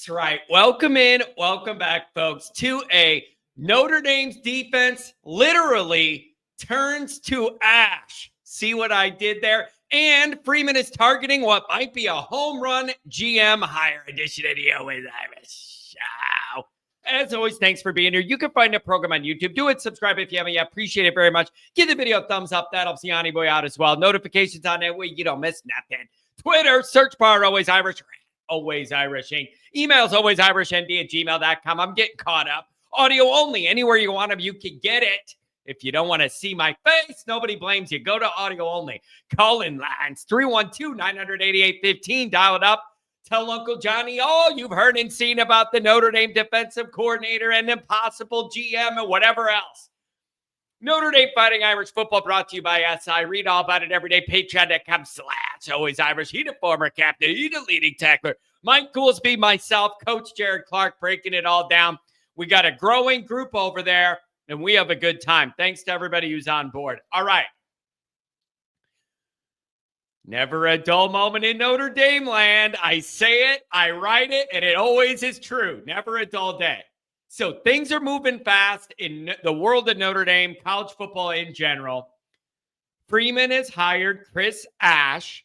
That's right. Welcome in. Welcome back, folks, to a Notre Dame's defense literally turns to ash. See what I did there? And Freeman is targeting what might be a home run GM hire edition of the Always Irish Show. As always, thanks for being here. You can find the program on YouTube. Do it. Subscribe if you haven't yet. Appreciate it very much. Give the video a thumbs up. That helps Yanni Boy out as well. Notifications on that way you don't miss nothing. Twitter, search bar, Always Irish. Always Irishing. Emails alwaysirishnd@gmail.com. I'm getting caught up. Audio only. Anywhere you want them, you can get it. If you don't want to see my face, nobody blames you. Go to audio only. Call-in lines 312-988-15. Dial it up. Tell Uncle Johnny all you've heard and seen about the Notre Dame defensive coordinator and impossible GM and whatever else. Notre Dame Fighting Irish Football brought to you by SI. Read all about it every day. Patreon.com/Always Irish. He the former captain. He the leading tackler. Mike Goolsby, myself, Coach Jared Clark breaking it all down. We got a growing group over there, and we have a good time. Thanks to everybody who's on board. All right. Never a dull moment in Notre Dame land. I say it, I write it, and it always is true. Never a dull day. So things are moving fast in the world of Notre Dame, college football in general. Freeman has hired Chris Ash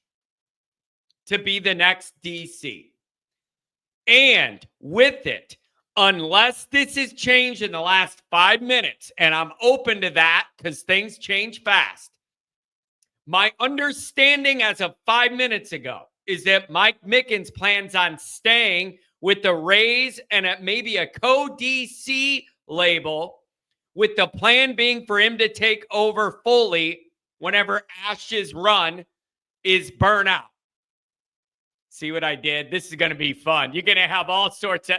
to be the next DC. And with it, unless this has changed in the last 5 minutes, and I'm open to that because things change fast, my understanding as of 5 minutes ago is that Mike Mickens plans on staying with the Rays and maybe a co-DC label, with the plan being for him to take over fully whenever Ash's run is burnt out. See what I did? This is going to be fun. You're going to have all sorts of...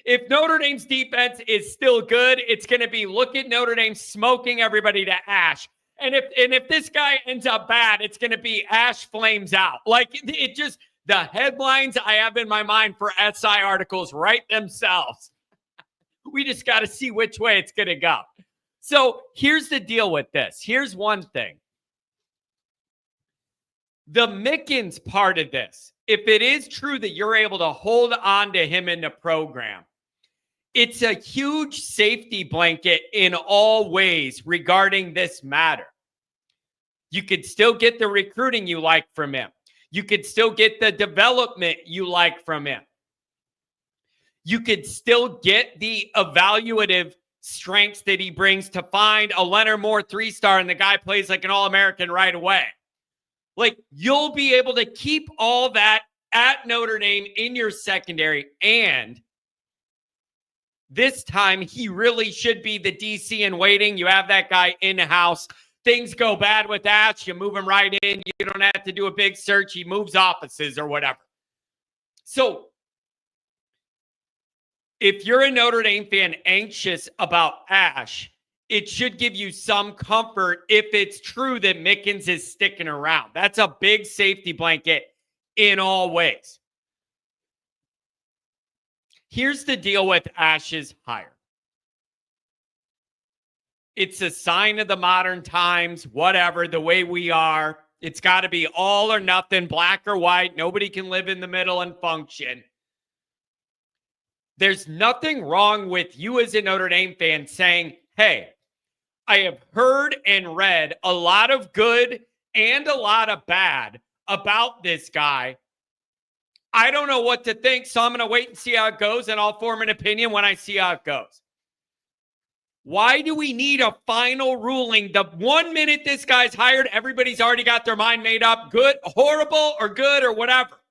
If Notre Dame's defense is still good, it's going to be look at Notre Dame smoking everybody to ash. And if this guy ends up bad, it's going to be Ash flames out. Like it just... The headlines I have in my mind for SI articles write themselves. We just got to see which way it's going to go. So here's the deal with this. Here's one thing. The Mickens part of this, if it is true that you're able to hold on to him in the program, it's a huge safety blanket in all ways regarding this matter. You could still get the recruiting you like from him. You could still get the development you like from him. You could still get the evaluative strengths that he brings to find a Leonard Moore 3-star and the guy plays like an All-American right away. Like, you'll be able to keep all that at Notre Dame in your secondary, and this time he really should be the DC in waiting. You have that guy in-house. Things go bad with Ash, you move him right in. You don't have to do a big search. He moves offices or whatever. So if you're a Notre Dame fan anxious about Ash, it should give you some comfort if it's true that Mickens is sticking around. That's a big safety blanket in all ways. Here's the deal with Ash's hire. It's a sign of the modern times, whatever, the way we are. It's got to be all or nothing, black or white. Nobody can live in the middle and function. There's nothing wrong with you as a Notre Dame fan saying, hey, I have heard and read a lot of good and a lot of bad about this guy. I don't know what to think, so I'm going to wait and see how it goes, and I'll form an opinion when I see how it goes. Why do we need a final ruling? The 1 minute this guy's hired, everybody's already got their mind made up. Good, horrible, or good, or whatever.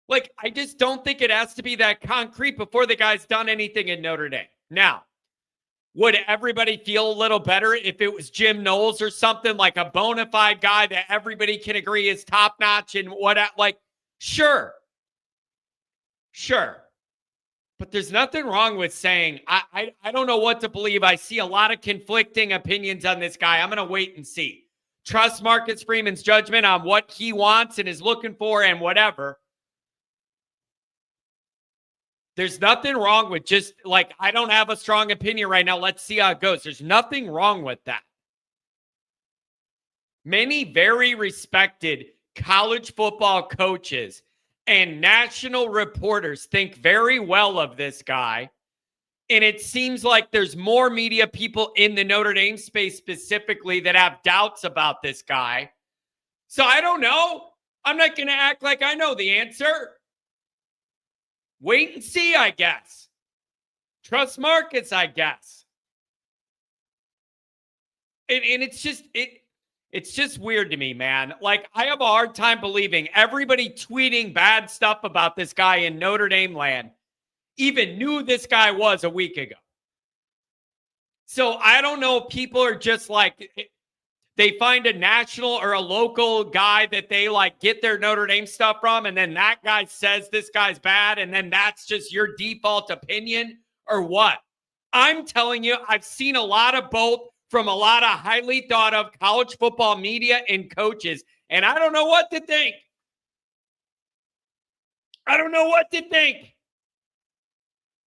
Like, I just don't think it has to be that concrete before the guy's done anything in Notre Dame. Now, would everybody feel a little better if it was Jim Knowles or something, like a bona fide guy that everybody can agree is top-notch and what? Like, sure. But there's nothing wrong with saying, I don't know what to believe. I see a lot of conflicting opinions on this guy. I'm going to wait and see. Trust Marcus Freeman's judgment on what he wants and is looking for and whatever. There's nothing wrong with just like, I don't have a strong opinion right now. Let's see how it goes. There's nothing wrong with that. Many very respected college football coaches and national reporters think very well of this guy. And it seems like there's more media people in the Notre Dame space specifically that have doubts about this guy. So I don't know. I'm not going to act like I know the answer. Wait and see, I guess. Trust markets, I guess. And it's just weird to me, man. Like, I have a hard time believing everybody tweeting bad stuff about this guy in Notre Dame land even knew this guy was a week ago. So I don't know if people are just like, they find a national or a local guy that they like get their Notre Dame stuff from, and then that guy says this guy's bad, and then that's just your default opinion, or what? I'm telling you, I've seen a lot of both from a lot of highly thought of college football media and coaches, and I don't know what to think. I don't know what to think.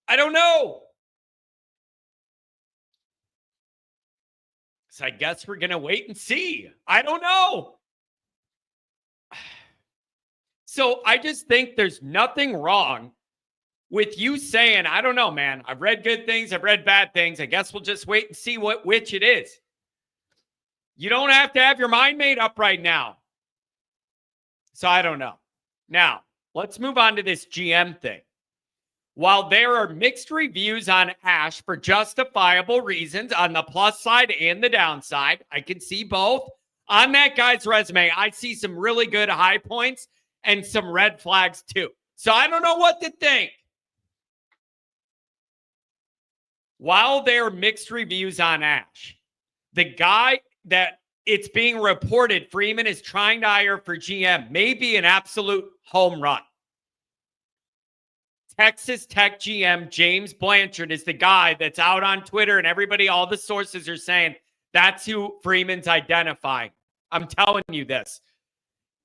I don't know. So I guess we're going to wait and see. I don't know. So I just think there's nothing wrong with you saying, I don't know, man. I've read good things. I've read bad things. I guess we'll just wait and see which it is. You don't have to have your mind made up right now. So I don't know. Now, let's move on to this GM thing. While there are mixed reviews on Ash for justifiable reasons on the plus side and the downside, I can see both. On that guy's resume, I see some really good high points and some red flags too. So I don't know what to think. While there are mixed reviews on Ash, the guy that it's being reported Freeman is trying to hire for GM may be an absolute home run. Texas Tech GM James Blanchard is the guy that's out on Twitter, and everybody, all the sources are saying that's who Freeman's identifying. I'm telling you this.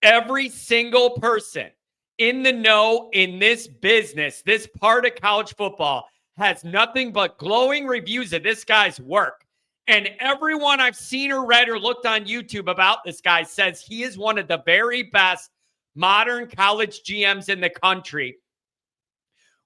Every single person in the know in this business, this part of college football, has nothing but glowing reviews of this guy's work. And everyone I've seen or read or looked on YouTube about this guy says he is one of the very best modern college GMs in the country.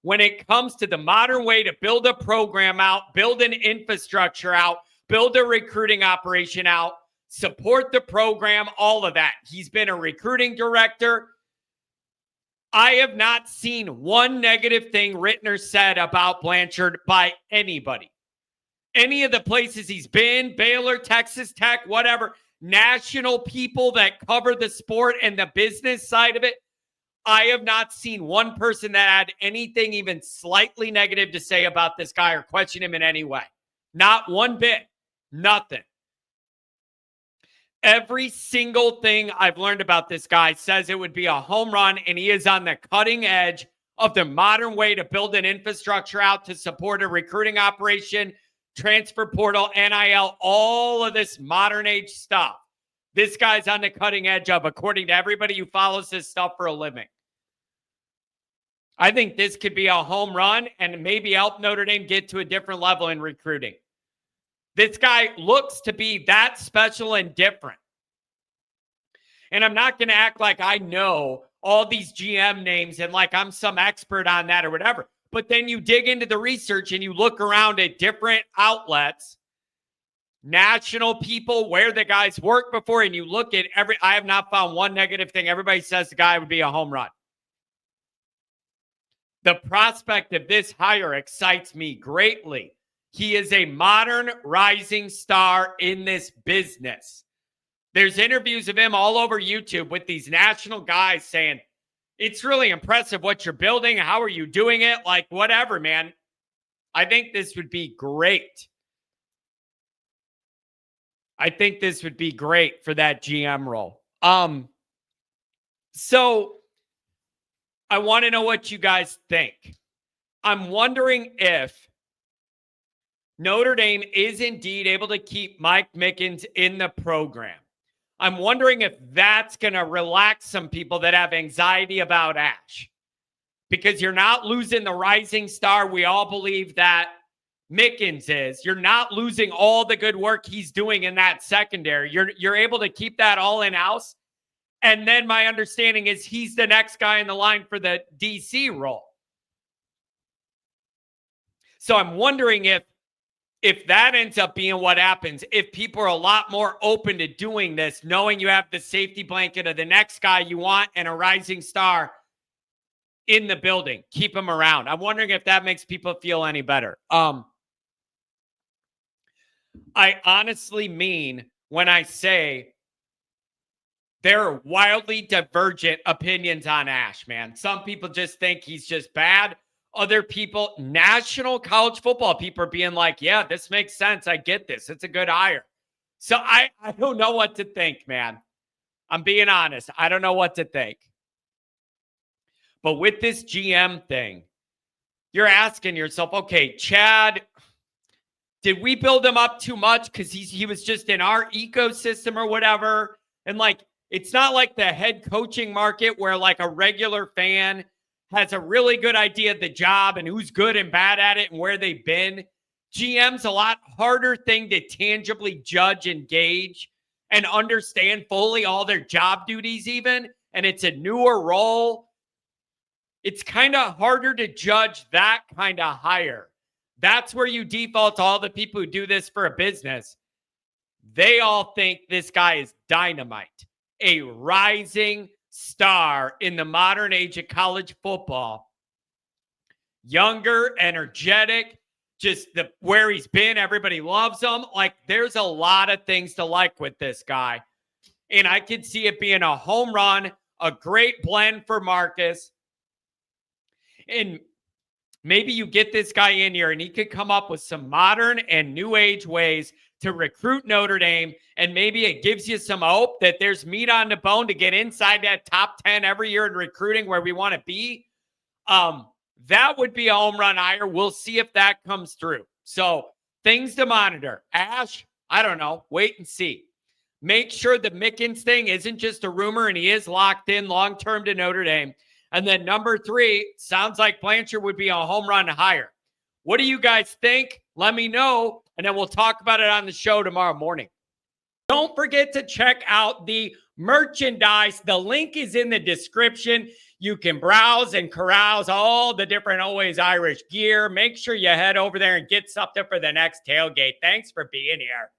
When it comes to the modern way to build a program out, build an infrastructure out, build a recruiting operation out, support the program, all of that. He's been a recruiting director. I have not seen one negative thing written or said about Blanchard by anybody. Any of the places he's been, Baylor, Texas Tech, whatever, national people that cover the sport and the business side of it, I have not seen one person that had anything even slightly negative to say about this guy or question him in any way. Not one bit. Nothing. Every single thing I've learned about this guy says it would be a home run, and he is on the cutting edge of the modern way to build an infrastructure out to support a recruiting operation, transfer portal, NIL, all of this modern age stuff. This guy's on the cutting edge of, according to everybody who follows this stuff for a living. I think this could be a home run and maybe help Notre Dame get to a different level in recruiting. This guy looks to be that special and different. And I'm not going to act like I know all these GM names and like I'm some expert on that or whatever. But then you dig into the research and you look around at different outlets, national people, where the guys worked before, and you look at I have not found one negative thing. Everybody says the guy would be a home run. The prospect of this hire excites me greatly. He is a modern rising star in this business. There's interviews of him all over YouTube with these national guys saying, it's really impressive what you're building. How are you doing it? Like, whatever, man. I think this would be great. I think this would be great for that GM role. So I want to know what you guys think. I'm wondering if Notre Dame is indeed able to keep Mike Mickens in the program. I'm wondering if that's going to relax some people that have anxiety about Ash. Because you're not losing the rising star we all believe that Mickens is. You're not losing all the good work he's doing in that secondary. You're able to keep that all in-house. And then my understanding is he's the next guy in the line for the DC role. So I'm wondering if that ends up being what happens, if people are a lot more open to doing this, knowing you have the safety blanket of the next guy you want and a rising star in the building, keep him around. I'm wondering if that makes people feel any better. I honestly mean when I say there are wildly divergent opinions on Ash, man. Some people just think he's just bad. Other people, national college football people are being like, yeah, this makes sense. I get this. It's a good hire. So I don't know what to think, man. I'm being honest. I don't know what to think. But with this GM thing, you're asking yourself, okay, Chad, did we build him up too much because he was just in our ecosystem or whatever? And like, it's not like the head coaching market where like a regular fan has a really good idea of the job and who's good and bad at it and where they've been. GM's a lot harder thing to tangibly judge and gauge and understand fully all their job duties even. And it's a newer role. It's kind of harder to judge that kind of hire. That's where you default to all the people who do this for a business. They all think this guy is dynamite, a rising star in the modern age of college football. Younger, energetic, just where he's been, everybody loves him. Like, there's a lot of things to like with this guy. And I could see it being a home run, a great blend for Marcus. And maybe you get this guy in here and he could come up with some modern and new age ways to recruit Notre Dame. And maybe it gives you some hope that there's meat on the bone to get inside that top 10 every year in recruiting where we want to be. That would be a home run hire. We'll see if that comes through. So things to monitor. Ash, I don't know. Wait and see. Make sure the Mickens thing isn't just a rumor and he is locked in long-term to Notre Dame. And then number 3, sounds like Blanchard would be a home run hire. What do you guys think? Let me know, and then we'll talk about it on the show tomorrow morning. Don't forget to check out the merchandise. The link is in the description. You can browse and carouse all the different Always Irish gear. Make sure you head over there and get something for the next tailgate. Thanks for being here.